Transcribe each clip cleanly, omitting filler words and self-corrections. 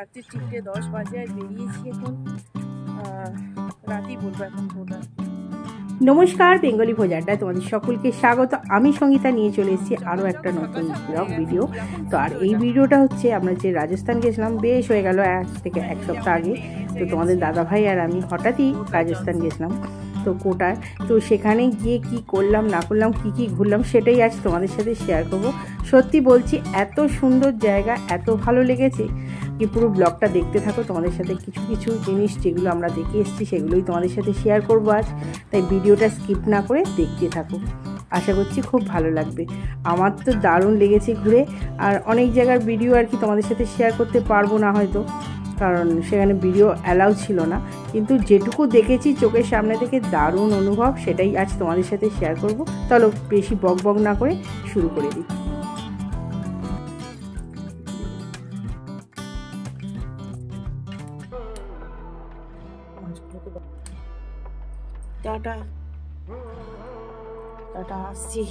রাত্রি 3:10 বাজে আর বেরিয়েছি এখন রাতই বলবো এখন ভোরটা। নমস্কার, বেঙ্গলি ভোজ আড্ডায় তোমাদের সকলকে স্বাগত। আমি সঙ্গীতা নিয়ে চলে এসেছি আরও একটা নতুন ব্লগ ভিডিও। তো আর এই ভিডিওটা হচ্ছে আমরা যে রাজস্থান গেছিলাম, বেশ হয়ে গেল আজ থেকে এক সপ্তাহ আগে। তো তোমাদের দাদাভাই আর আমি হঠাৎই রাজস্থান গেছিলাম তো কোটায়। তো সেখানে গিয়ে কি করলাম না করলাম, কি ঘুরলাম, সেটাই আজ তোমাদের সাথে শেয়ার করব। সত্যি বলছি, এত সুন্দর জায়গা, এত ভালো লেগেছে কি পুরো ব্লগটা দেখতে থাকো। তোমাদের সাথে কিছু জিনিস যেগুলো আমরা দেখে এসেছি সেগুলোই তোমাদের সাথে শেয়ার করবো আজ। তাই ভিডিওটা স্কিপ না করে দেখতে থাকো, আশা করছি খুব ভালো লাগবে। আমার তো দারুণ লেগেছে ঘুরে। আর অনেক জায়গার ভিডিও আর কি তোমাদের সাথে শেয়ার করতে পারবো না হয়তো, কারণ সেখানে ভিডিও অ্যালাউ ছিল না, কিন্তু যেটুকু দেখেছি চোখের সামনে থেকে দারুণ অনুভব, সেটাই আজ তোমাদের সাথে শেয়ার করব। চলো বেশি বক না করে শুরু করে দিই। টাটা টাটা, আসছি।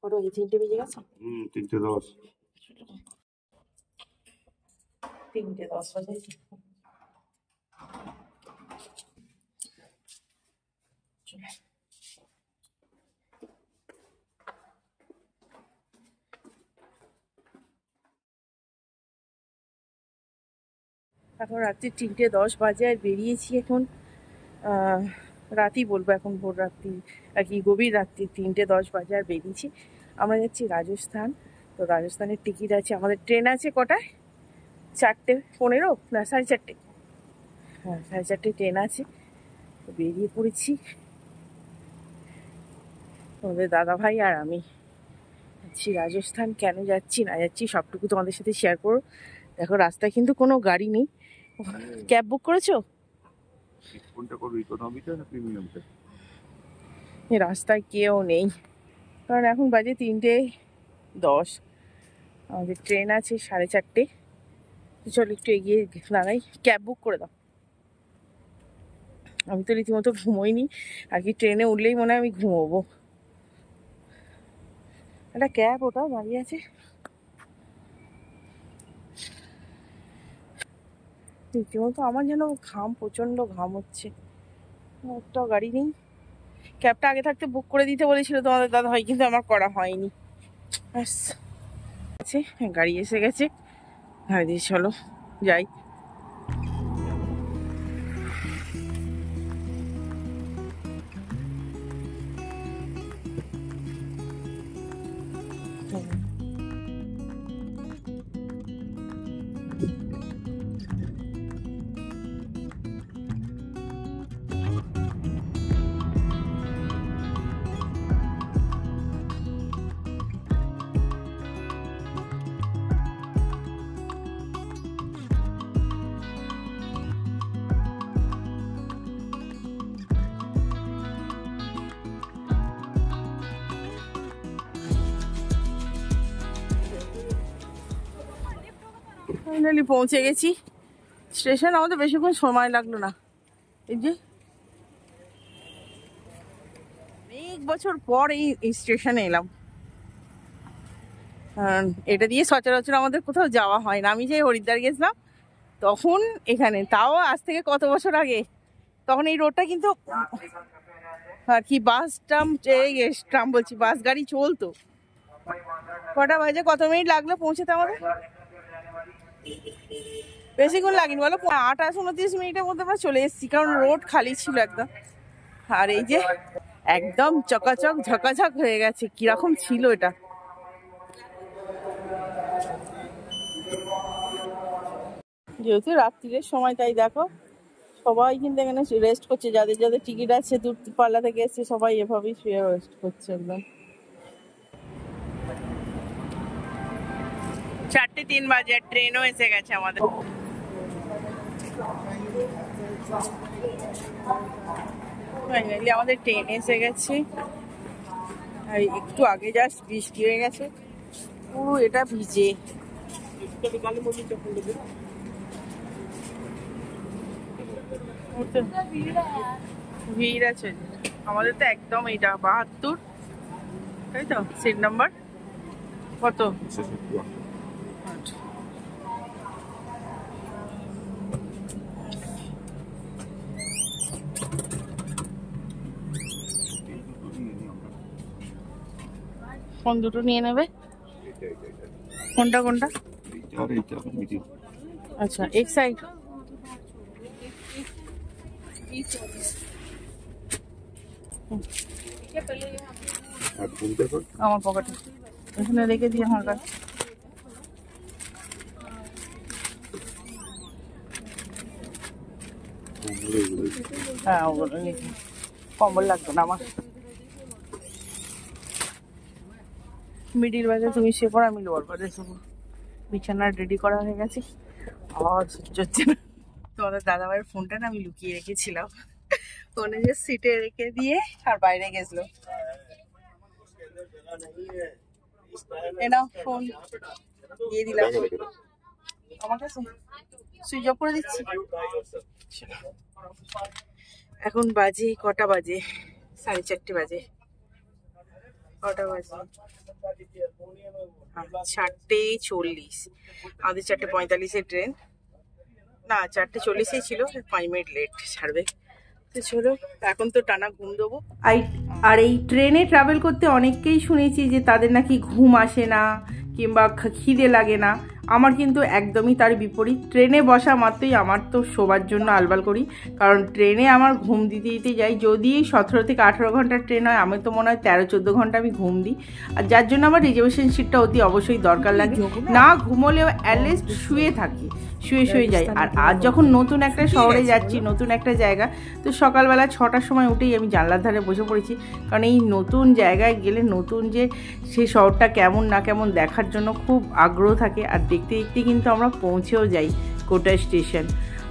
কটা বাজে? 3টে বেজে গেছে। 3:10 3:10 বাজে। এখন রাত্রি 3:10 বাজে আর বেরিয়েছি এখন রাতই বলবো এখন ভোর রাত্রি আর কি, গভীর রাত্রি 3:10 বাজে আর বেরিয়েছি। আমরা যাচ্ছি রাজস্থান। তো রাজস্থানের টিকিট আছে, আমাদের ট্রেন আছে কটায়? 4:15 না 4:30? হ্যাঁ 4:30 ট্রেন আছে। তো বেরিয়ে পড়েছি তোমাদের দাদাভাই আর আমি। যাচ্ছি রাজস্থান। কেন যাচ্ছি না যাচ্ছি সবটুকু তোমাদের সাথে শেয়ার করো। দেখো রাস্তায় কিন্তু কোনো গাড়ি নেই। ক্যাব বুক করেছো? কোনটা করব, ইকোনমিটা না প্রিমিয়ামটা? রাস্তায় কেউ নেই, কারণ এখন বাজে 3:10। আমাদের ট্রেন আছে 4:30। চল একটু এগিয়ে দাঁড়াই, ক্যাব বুক করে দাও। আমি তো রীতিমতো ঘুমোইনি আর কি, ট্রেনে উঠলেই মনে হয় আমি ঘুমোবো। একটা ক্যাব ওটা দাঁড়িয়ে আছে। রীতিমতো আমার যেন ঘাম, প্রচন্ড ঘাম হচ্ছে। একটাও গাড়ি নেই। ক্যাবটা আগে থাকতে বুক করে দিতে বলেছিল তোমাদের দাদা ভাই, কিন্তু আমার করা হয়নি। আছে গাড়ি এসে গেছে। হ্যাঁ দিয়ে চলো যাই। ফাইনালি পৌঁছে গেছি স্টেশন। আমাদের বেশিক্ষণ সময় লাগলো না। এই যে অনেক বছর পর এই স্টেশনে এলাম। এটা দিয়ে সচরাচর আমাদের কোথাও যাওয়া হয় না। আমি যে হরিদ্বার গেছিলাম তখন এখানে, তাও আজ থেকে কত বছর আগে, তখন এই রোডটা কিন্তু আর কি বাস ট্রাম বলছি, বাস গাড়ি চলতো। কটা বাজে, কত মিনিট লাগলো পৌঁছতে আমাদের? বেশিক্ষণ লাগেনি বলো, 28-29 মিনিটের মধ্যে আমরা চলে এসেছি, কারণ রোড খালি ছিল একদম। আর এই যে একদম চকাচক ঝকাঝক হয়ে গেছে। কিরকম ছিল এটা! যেহেতু রাত্রির সময়, তাই দেখো সবাই কিন্তু এখানে রেস্ট করছে। যাদের যাদের টিকিট আছে, দূর পাল্লা থেকে এসছে, সবাই এভাবেই শুয়ে রেস্ট করছে একদম। 4:03 বাজে, ট্রেনও এসে গেছে আমাদের। ফাইনালি আমাদের ট্রেন এসে গেছে। আর একটু আগে জাস্ট বৃষ্টি হয়ে গেছে, পুরো এটা ভিজে। ভিড় আছে আমাদের তো একদম। এইটা 72 তাই তো? সিট নাম্বার কত? 651। কোন দুটো নিয়ে নেবে? কোনটা কোনটা? আচ্ছা, এক সাইড। আমার পকেটে এখানে রেখে দিয়ে আমার কাছে। হ্যাঁ, ওগুলো কম্বল লাগবে না আমার। মিডিল বাজে তুমি শেপর, আমি লোয়ার বাজে শুভ। বিছানা রেডি করা হয়ে গেছে। আওয়াজ হচ্ছে না। তোমাদের দাদাভাইয়ের ফোনটা না আমি লুকিয়ে রেখেছিলাম, ফোনে যে সিটে রেখে দিয়ে আর বাইরে গেছিল। ফোন দিয়ে দিলাম আমার কাছে, সুইচ অফ করে দিচ্ছি। এখন বাজে কটা বাজে? 4:30 বাজে। কটা বাজে? 4:40। আমাদের 4:45 ট্রেন, না 4:40 ছিল, 5 মিনিট লেট ছাড়বে। তো চলো, এখন তো টানা ঘুম দেবো। আর এই ট্রেনে ট্রাভেল করতে অনেককেই শুনেছি যে তাদের নাকি ঘুম আসে না কিংবা খিদে লাগে না। আমার কিন্তু একদমই তার বিপরীত। ট্রেনে বসা মাত্রই আমার তো শোবার জন্য আলবাল করি, কারণ ট্রেনে আমার ঘুম দিতে দিতে যাই। যদি 17 থেকে 18 ঘন্টার ট্রেন হয়, আমি তো মনে হয় 13-14 ঘন্টা আমি ঘুম দিই। আর যার জন্য আমার রিজার্ভেশন সিটটা অতি অবশ্যই দরকার লাগে। না ঘুমোলেও অ্যাটলিস্ট শুয়ে থাকি, শুয়ে যাই। আর আজ যখন নতুন একটা শহরে যাচ্ছি, নতুন একটা জায়গা, তো সকালবেলা 6টার সময় উঠেই আমি জানলার ধারে বসে পড়েছি। কারণ এই নতুন জায়গায় গেলে নতুন যে সেই শহরটা কেমন না কেমন দেখার জন্য খুব আগ্রহ থাকে। আর দেখতে দেখতে কিন্তু আমরা পৌঁছেও যাই কোটা স্টেশন।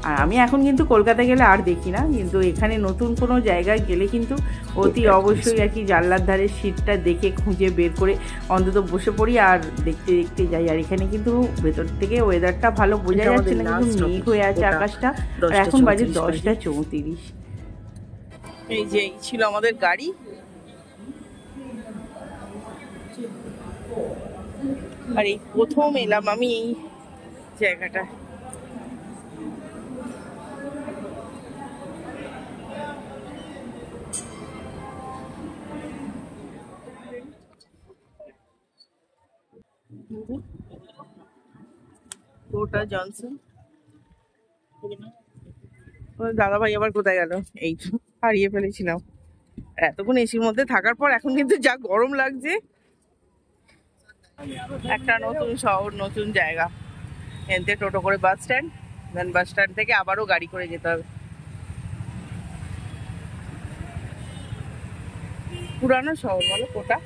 আর আমি এখন কিন্তু কলকাতা গেলে আর দেখি না, কিন্তু এখানে নতুন কোনো জায়গায় গেলে কিন্তু অতি অবশ্যই আর কি জানলার ধারে সিটটা দেখে খুঁজে বের করে অন্তত বসে পড়ি আর দেখতে দেখতে যাই। আর এখানে কিন্তু ভেতর থেকে ওয়েদারটা ভালো বোঝা যাচ্ছে না, কিন্তু মেঘ হয়ে আছে আকাশটা। আর এখন বাজে 10:34। এই যে এই ছিল আমাদের গাড়ি। আর এই প্রথম এলাম আমি এই জায়গাটা। কোটা জনসন। দাদা ভাই আবার কোথায় গেল? এই তো হারিয়ে ফেলেছিলাম এতক্ষণ এসির মধ্যে থাকার পর। এখন কিন্তু যা গরম লাগছে। একটা নতুন শহর, নতুন জায়গা। এনতে টোটো করে বাস স্ট্যান্ড, দেন বাস স্ট্যান্ড থেকে আবারও গাড়ি করে যেতে হবে। পুরানো শহর বলো কোটা।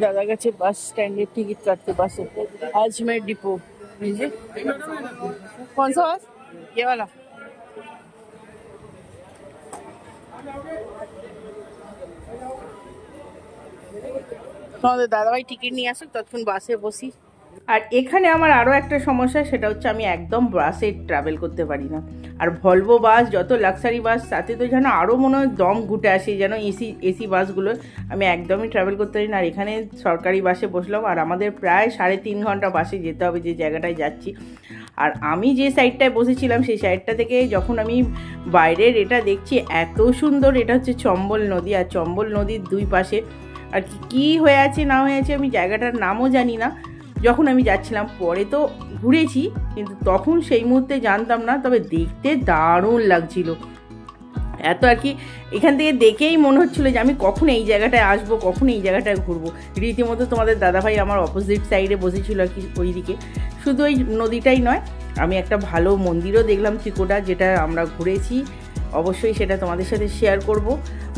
দাদা গেছে বাস স্ট্যান্ডের টিকিট কাটতে, বাসে আজমের ডিপো। कौन सा बस? ये वाला। তোমাদের দাদাভাই টিকিট নিয়ে আসুক, ততক্ষণ বাসে বসি। আর এখানে আমার আরও একটা সমস্যা, সেটা হচ্ছে আমি একদম বাসে ট্রাভেল করতে পারি না। আর ভলভো বাস, যত লাক্সারি বাস, তাতে তো যেন আরও মনে হয় দম ঘুটে আসে, যেন এসি বাসগুলো আমি একদমই ট্রাভেল করতে পারি না। আর এখানে সরকারি বাসে বসলাম, আর আমাদের প্রায় 3.5 ঘন্টা বাসে যেতে হবে যে জায়গাটায় যাচ্ছি। আর আমি যে সাইডটায় বসেছিলাম সেই সাইডটা থেকে যখন আমি বাইরের এটা দেখছি, এত সুন্দর। এটা হচ্ছে চম্বল নদী, আর চম্বল নদীর দুই পাশে আর কি হয়ে আছে না হয়ে আছে আমি জায়গাটার নামও জানি না। যখন আমি যাচ্ছিলাম, পরে তো ঘুরেছি, কিন্তু তখন সেই মুহূর্তে জানতাম না। তবে দেখতে দারুণ লাগছিল এত আর কি। এখান থেকে দেখেই মনে হচ্ছিলো যে আমি কখন এই জায়গাটায় আসবো, কখন এই জায়গাটায় ঘুরবো। রীতিমতো তোমাদের দাদাভাই আমার অপোজিট সাইডে বসেছিল আর কি, ওই দিকে। শুধু ওই নদীটাই নয়, আমি একটা ভালো মন্দিরও দেখলাম ত্রিকুটা, যেটা আমরা ঘুরেছি। অবশ্যই সেটা তোমাদের সাথে শেয়ার করব।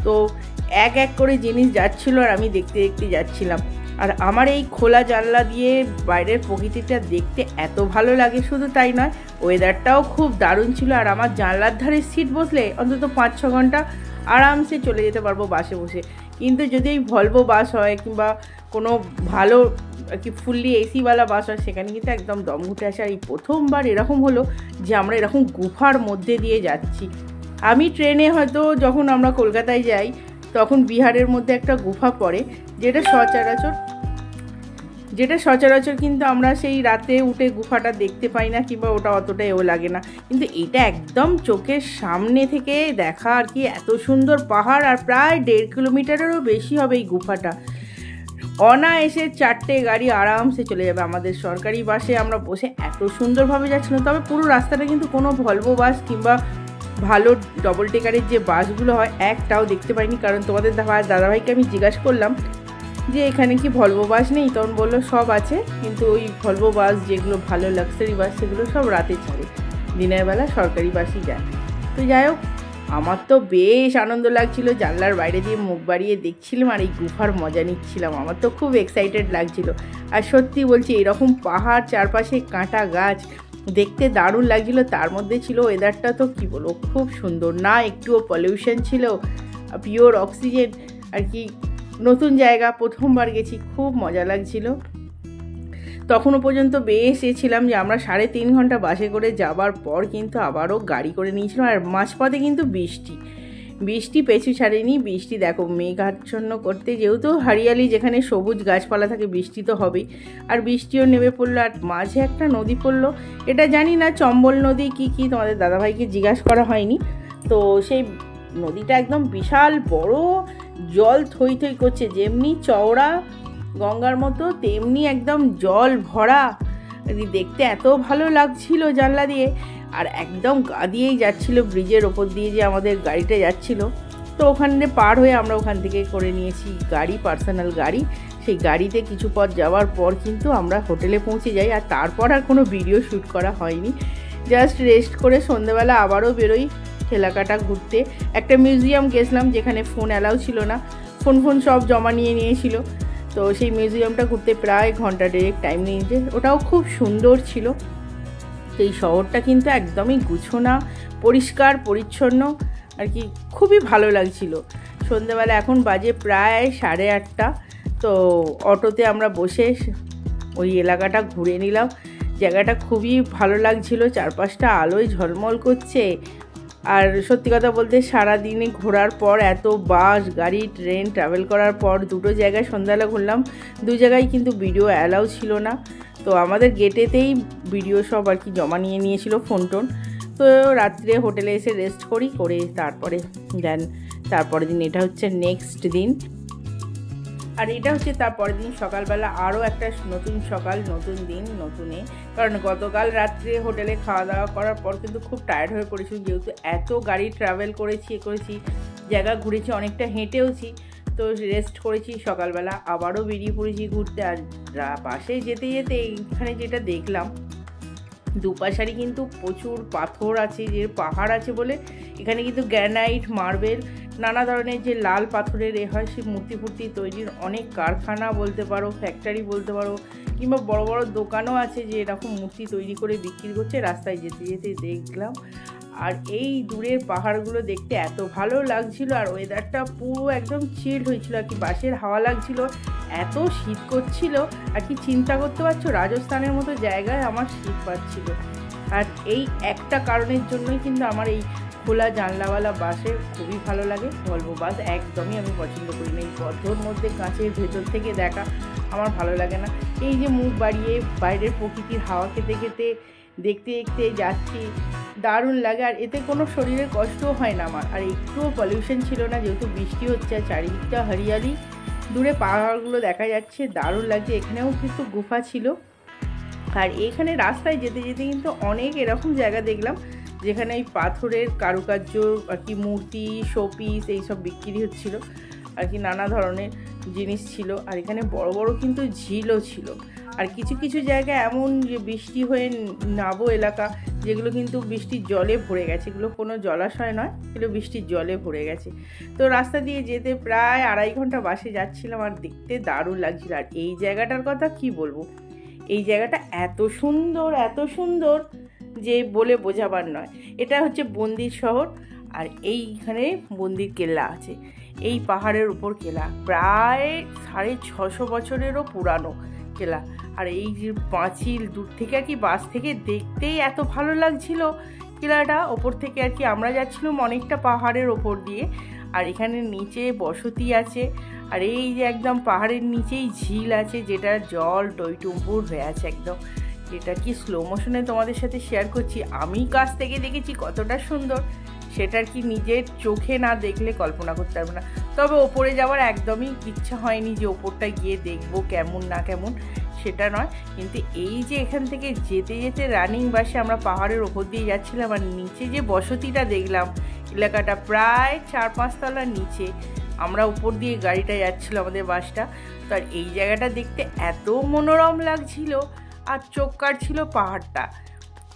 তো এক এক করে জিনিস যাচ্ছিলো আর আমি দেখতে দেখতে যাচ্ছিলাম। আর আমার এই খোলা জানলা দিয়ে বাইরের প্রকৃতিটা দেখতে এত ভালো লাগে। শুধু তাই নয়, ওয়েদারটাও খুব দারুণ ছিল। আর আমার জানলার ধারে সিট বসলে অন্তত 5-6 ঘন্টা আরামসে চলে যেতে পারবো বাসে বসে। কিন্তু যদি এই ভলভো বাস হয় কিংবা কোনো ভালো আর কি ফুললি এসিওয়ালা বাস হয়, সেখানে কিন্তু একদম দম ঘুটে আসে। আর এই প্রথমবার এরকম হলো যে আমরা এরকম গুফার মধ্যে দিয়ে যাচ্ছি। আমি ট্রেনে হয়তো যখন আমরা কলকাতায় যাই তখন বিহারের মধ্যে একটা গুফা পড়ে, যেটা সচরাচর কিন্তু আমরা সেই রাতে উঠে গুফাটা দেখতে পাই না, কিংবা ওটা অতটা এও লাগে না। কিন্তু এটা একদম চোখের সামনে থেকে দেখা আর কি, এত সুন্দর পাহাড়, আর প্রায় 1.5 কিলোমিটারেরও বেশি হবে এই গুফাটা। অনায়াসে 4টে গাড়ি আরামসে চলে যাবে। আমাদের সরকারি বাসে আমরা বসে এত সুন্দরভাবে যাচ্ছিলাম। তবে পুরো রাস্তাটা কিন্তু কোনো ভলভো বাস কিংবা ভালো ডবল টেকারের যে বাসগুলো হয় একটাও দেখতে পাইনি। কারণ তোমাদের দাদাভাইকে আমি জিজ্ঞাসা করলাম যে এখানে কি ভলভো বাস নেই, তখন বললো সব আছে, কিন্তু ওই ভলভো বাস যেগুলো ভালো লাক্সারি বাস সেগুলো সব রাতে ছাড়ে, দিনের বেলা সরকারি বাসই যায়। তো যাই হোক, আমার তো বেশ আনন্দ লাগছিল, জানলার বাইরে দিয়ে মুখ বাড়িয়ে দেখছিলাম আর এই গুফার মজা নিচ্ছিলাম। আমার তো খুব এক্সাইটেড লাগছিল। আর সত্যি বলছি, এরকম পাহাড়, চারপাশে কাঁটা গাছ, দেখতে দারুণ লাগছিল। তার মধ্যে ছিল ওয়েদারটা তো কী বলবো, খুব সুন্দর, না একটুও পলিউশন ছিল, পিওর অক্সিজেন আর কি। নতুন জায়গা, প্রথমবার গেছি, খুব মজা লাগছিল। তখনও পর্যন্ত বেশ ছিলাম যে আমরা 3.5 ঘন্টা বাসে করে যাবার পর কিন্তু আবারও গাড়ি করে নিয়েছিলাম। আর মাঝপথে কিন্তু বৃষ্টি পেছু ছাড়েনি। বৃষ্টি দেখো মেঘাচ্ছন্ন করতে, যেহেতু হরিয়ালি, যেখানে সবুজ গাছপালা থাকে বৃষ্টি তো হবেই। আর বৃষ্টিও নেমে পড়লো, আর মাঝে একটা নদী পড়লো, এটা জানি না চম্বল নদী কি তোমাদের দাদাভাইকে জিজ্ঞাসা করা হয়নি। তো সেই নদীটা একদম বিশাল বড়, জল থই থই করছে, যেমনি চওড়া গঙ্গার মতো তেমনি একদম জল ভরা। দেখতে এত ভালো লাগছিল জানলা দিয়ে, আর একদম গা দিয়েই যাচ্ছিল ব্রিজের ওপর দিয়ে যে আমাদের গাড়িটা যাচ্ছিল। তো ওখানে পার হয়ে আমরা ওখান থেকে করে নিয়েছি গাড়ি, পার্সোনাল গাড়ি। সেই গাড়িতে কিছু পথ যাওয়ার পর কিন্তু আমরা হোটেলে পৌঁছে যাই। আর তারপর আর কোনো ভিডিও শ্যুট করা হয়নি, জাস্ট রেস্ট করে সন্ধ্যেবেলা আবারও বেরোই এলাকাটা ঘুরতে। একটা মিউজিয়াম গেছিলাম যেখানে ফোন অ্যালাউ ছিল না, ফোন সব জমা নিয়েছিল। তো সেই মিউজিয়ামটা ঘুরতে প্রায় ঘন্টা 1.5 টাইম নিয়েছে, ওটাও খুব সুন্দর ছিল। তো এই শহরটা কিন্তু একদমই গুছোনা, পরিষ্কার পরিচ্ছন্ন আর কি, খুবই ভালো লাগছিল। সন্ধ্যেবেলা এখন বাজে প্রায় 8:30। তো অটোতে আমরা বসে ওই এলাকাটা ঘুরে নিলাম। জায়গাটা খুবই ভালো লাগছিল, চারপাশটা আলোয় ঝলমল করছে। আর সত্যি কথা বলতে সারাদিনে ঘোরার পর, এত বাস গাড়ি ট্রেন ট্রাভেল করার পর 2টো জায়গায় সন্ধ্যাবেলা ঘুরলাম। 2 জায়গায় কিন্তু ভিডিও অ্যালাউ ছিল না। তো আমাদের গেটেতেই ভিডিও সব আর কি জমা নিয়েছিল, ফোন টোন। তো রাত্রে হোটেলে এসে রেস্ট করে তারপরের দিন, এটা হচ্ছে নেক্সট দিন। আর এটা হচ্ছে তারপরের দিন সকালবেলা, আরও একটা নতুন সকাল, নতুন দিন, নতুনে। কারণ গতকাল রাত্রে হোটেলে খাওয়া দাওয়া করার পর কিন্তু খুব টায়ার্ড হয়ে পড়েছি, যেহেতু এত গাড়ি ট্রাভেল করেছি, জায়গা ঘুরেছি, অনেকটা হেঁটেওছি। তো রেস্ট করেছি, সকালবেলা আবারও বেরিয়ে পড়েছি ঘুরতে। আর পাশে যেতে এখানে যেটা দেখলাম, দুপাশারই কিন্তু প্রচুর পাথর আছে, যে পাহাড় আছে বলে এখানে কিন্তু গ্রানাইট, মার্বেল, নানা ধরনের যে লাল পাথরের হয়, সেই মূর্তি তৈরির অনেক কারখানা বলতে পারো, ফ্যাক্টরি বলতে পারো, কিংবা বড় বড় দোকানও আছে যে এরকম মূর্তি তৈরি করে বিক্রি করছে। রাস্তায় যেতে দেখলাম। আর এই দূরের পাহাড়গুলো দেখতে এত ভালো লাগছিল, আর ওয়েদারটা পুরো একদম চিল্ড হয়েছিল আর কি, বাসের হাওয়া লাগছিল, এত শীত করছিল আর কি, চিন্তা করতে পারছো রাজস্থানের মতো জায়গায় আমার শীত পাচ্ছিল। আর এই একটা কারণের জন্যই কিন্তু আমার এই খোলা জানলাওয়ালা বাসে খুবই ভালো লাগে। ভলভো বাস একদমই আমি পছন্দ করি না, এই বদ্ধর মধ্যে কাঁচের ভেতর থেকে দেখা আমার ভালো লাগে না। এই যে মুখ বাড়িয়ে বাইরের প্রকৃতির হাওয়া খেতে দেখতে যাচ্ছি, দারুণ লাগে। আর এতে কোনো শরীরের কষ্টও হয় না আমার। আর একটুও পলিউশন ছিল না, যেহেতু বৃষ্টি হচ্ছে, আর চারিদিকটা হরিয়ালি, দূরে পাহাড়গুলো দেখা যাচ্ছে, দারুণ লাগছে। এখানেও কিন্তু গুফা ছিল। আর এখানে রাস্তায় যেতে কিন্তু অনেক এরকম জায়গা দেখলাম যেখানে এই পাথরের কারুকার্য আর কি, মূর্তি, শোপিস এইসব বিক্রি হচ্ছিল আর কি, নানা ধরনের জিনিস ছিল। আর এখানে বড় বড় কিন্তু ঝিলও ছিল। আর কিছু জায়গায় এমন যে বৃষ্টি হয়ে নাবো এলাকা, যেগুলো কিন্তু বৃষ্টির জলে ভরে গেছে, এগুলো কোনো জলাশয় নয়, এগুলো বৃষ্টির জলে ভরে গেছে। তো রাস্তা দিয়ে যেতে প্রায় 2.5 ঘন্টা বাসে যাচ্ছিলাম, আর দেখতে দারুণ লাগছিল। আর এই জায়গাটার কথা কি বলবো, এই জায়গাটা এত সুন্দর যে বলে বোঝাবার নয়। এটা হচ্ছে বন্দির শহর, আর এইখানে বন্দির কেল্লা আছে, এই পাহাড়ের উপর কেল্লা, প্রায় 650 বছরেরও পুরানো কেল্লা। আর এই যে পাঁচিল দূর থেকে আর কি, বাস থেকে দেখতেই এত ভালো লাগছিল টিলাটা ওপর থেকে আর কি আমরা যাচ্ছিলাম অনেকটা পাহাড়ের ওপর দিয়ে, আর এখানে নিচে বসতি আছে, আর এই যে একদম পাহাড়ের নিচেই ঝিল আছে যেটা জল টইটুম্বুর হয়ে আছে একদম, যেটা কি স্লো মোশনে তোমাদের সাথে শেয়ার করছি। আমি কাছ থেকে দেখেছি কতটা সুন্দর সেটার কি নিজের চোখে না দেখলে কল্পনা করতে পারবো না। তবে ওপরে যাওয়ার একদমই ইচ্ছা হয়নি যে ওপরটা গিয়ে দেখবো কেমন না কেমন, সেটা নয়। কিন্তু এই যে এখান থেকে যেতে যেতে রানিং বাসে আমরা পাহাড়ের ওপর দিয়ে যাচ্ছিলাম, আর নিচে যে বসতিটা দেখলাম, এলাকাটা প্রায় 4-5 তলার নিচে, আমরা উপর দিয়ে গাড়িটা যাচ্ছিলো আমাদের বাসটা। তো আর এই জায়গাটা দেখতে এত মনোরম লাগছিল আর চোখ কাটছিল পাহাড়টা।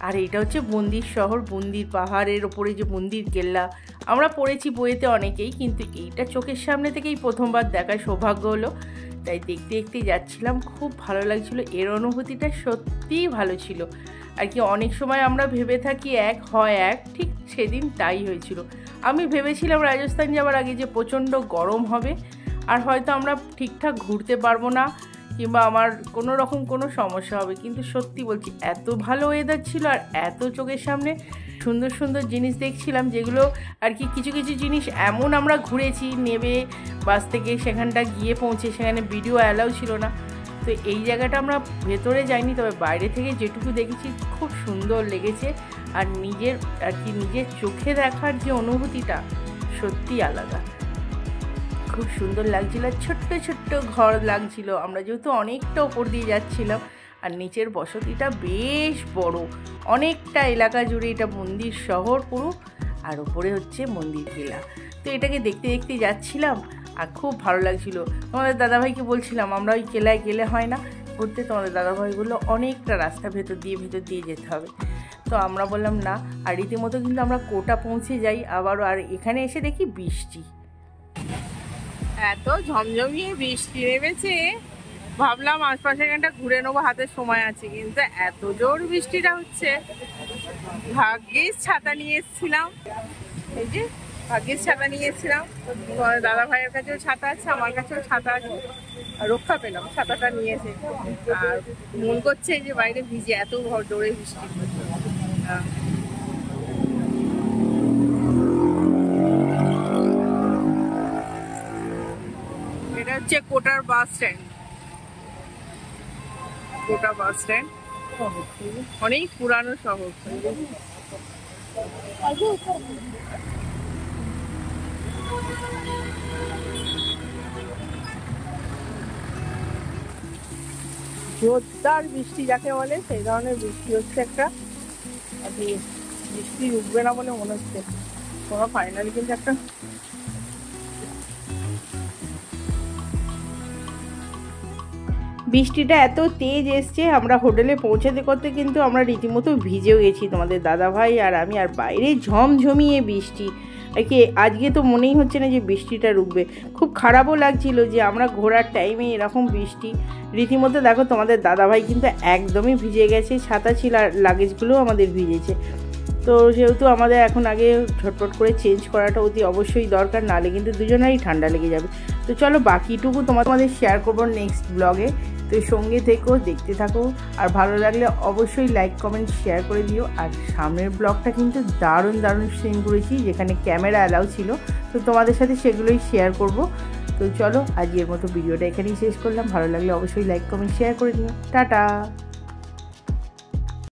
আর এটা হচ্ছে বন্দির শহর, বন্দির পাহাড়ের ওপরে যে মন্দির কেল্লা, আমরা পড়েছি বইয়েতে অনেকেই, কিন্তু এইটা চোখের সামনে থেকেই প্রথমবার দেখার সৌভাগ্য হলো। তাই দেখতে দেখতে যাচ্ছিলাম, খুব ভালো লাগছিল, এর অনুভূতিটা সত্যিই ভালো ছিল। আর কি অনেক সময় আমরা ভেবে থাকি এক হয় এক, ঠিক সেদিন তাই হয়েছিল। আমি ভেবেছিলাম রাজস্থান যাওয়ার আগে যে প্রচণ্ড গরম হবে আর হয়তো আমরা ঠিকঠাক ঘুরতে পারবো না, কিংবা আমার কোনো রকম কোনো সমস্যা হবে, কিন্তু সত্যি বলছি এত ভালো ওয়েদার ছিল আর এত চোখের সামনে সুন্দর সুন্দর জিনিস দেখছিলাম, যেগুলো আর কি কিছু কিছু জিনিস এমন আমরা ঘুরেছি নেবে বাস থেকে, সেখানটা গিয়ে পৌঁছে সেখানে ভিডিও অ্যালাউ ছিল না। তো এই জায়গাটা আমরা ভেতরে যাইনি, তবে বাইরে থেকে যেটুকু দেখেছি খুব সুন্দর লেগেছে। আর নিজের আর কি নিজের চোখে দেখার যে অনুভূতিটা সত্যি আলাদা, খুব সুন্দর লাগছিল। ছোট্ট ছোট্ট ঘর লাগছিল, আমরা যেহেতু অনেকটা ওপর দিয়ে যাচ্ছিলাম, আর নিচের বসতিটা বেশ বড়, অনেকটা এলাকা জুড়ে এটা মন্দির শহর পুরো, আর ওপরে হচ্ছে মন্দির কেলা। তো এটাকে দেখতে দেখতে যাচ্ছিলাম আর খুব ভালো লাগছিল। তোমাদের দাদাভাইকে বলছিলাম আমরা ওই কেলায় গেলে হয় না ঘুরতে, তোমাদের দাদাভাই বললো অনেকটা রাস্তা ভেতর দিয়ে যেতে হবে। তো আমরা বললাম না, আর রীতিমতো কিন্তু আমরা কোটা পৌঁছে যাই আবারও, আর এখানে এসে দেখি বৃষ্টি, এত ঝমঝমিয়ে বৃষ্টি নেমেছে, ভাবলাম আশপাশে এখানটা ঘুরে নেবো, হাতে সময় আছে, কিন্তু এত জোর বৃষ্টিটা হচ্ছে। ভাগ্যিস ছাতা নিয়ে এসেছিলাম, এই যে ভাগ্যিস ছাতা নিয়ে এসেছিলাম, দাদা ভাইয়ের কাছেও ছাতা আছে, আমার কাছেও ছাতা আছে, রক্ষা পেলাম ছাতাটা নিয়েছে। আর মন করছে যে বাইরে ভিজে, এত জোরে বৃষ্টি। এটা হচ্ছে কোটার বাস স্ট্যান্ড, কোটা বাস স্ট্যান্ড, অনেক পুরানো শহর। জোরদার বৃষ্টি যাকে বলে সেই ধরনের বৃষ্টি হচ্ছে একটা, বৃষ্টি রুকবে না বলে মনে হচ্ছে। কোনো ফাইনালি কিন্তু একটা বৃষ্টিটা এত তেজ এসছে, আমরা হোটেলে পৌঁছাতে করতে কিন্তু আমরা রীতিমতো ভিজেও গেছি, তোমাদের দাদাভাই আর আমি। আর বাইরে ঝমঝমিয়ে বৃষ্টি, আর কি আজকে তো মনেই হচ্ছে না যে বৃষ্টিটা রুকবে। খুব খারাপও লাগছিল যে আমরা ঘোরার টাইমে এরকম বৃষ্টি। রীতিমতো দেখো তোমাদের দাদাভাই কিন্তু একদমই ভিজে গেছে, ছাতা ছিল আর লাগেজগুলোও আমাদের ভিজেছে। তো যেহেতু আমাদের এখন আগে ঝটপট করে চেঞ্জ করাটা অতি অবশ্যই দরকার, নাহলে কিন্তু দুজনেরই ঠান্ডা লেগে যাবে। তো চলো বাকিটুকু তোমাদের শেয়ার করবো নেক্সট ব্লগে। তো সঙ্গে থেকো, দেখতে থাকো, আর ভালো লাগলে অবশ্যই লাইক কমেন্ট শেয়ার করে দিও। আর সামনের ব্লগটা কিন্তু দারুণ দারুণ সিন করেছি, যেখানে ক্যামেরা অ্যালাউ ছিল, তো তোমাদের সাথে সেগুলোই শেয়ার করব। তো চলো আজকের মতো ভিডিওটা এখানেই শেষ করলাম, ভালো লাগলে অবশ্যই লাইক কমেন্ট শেয়ার করে দিও। টাটা।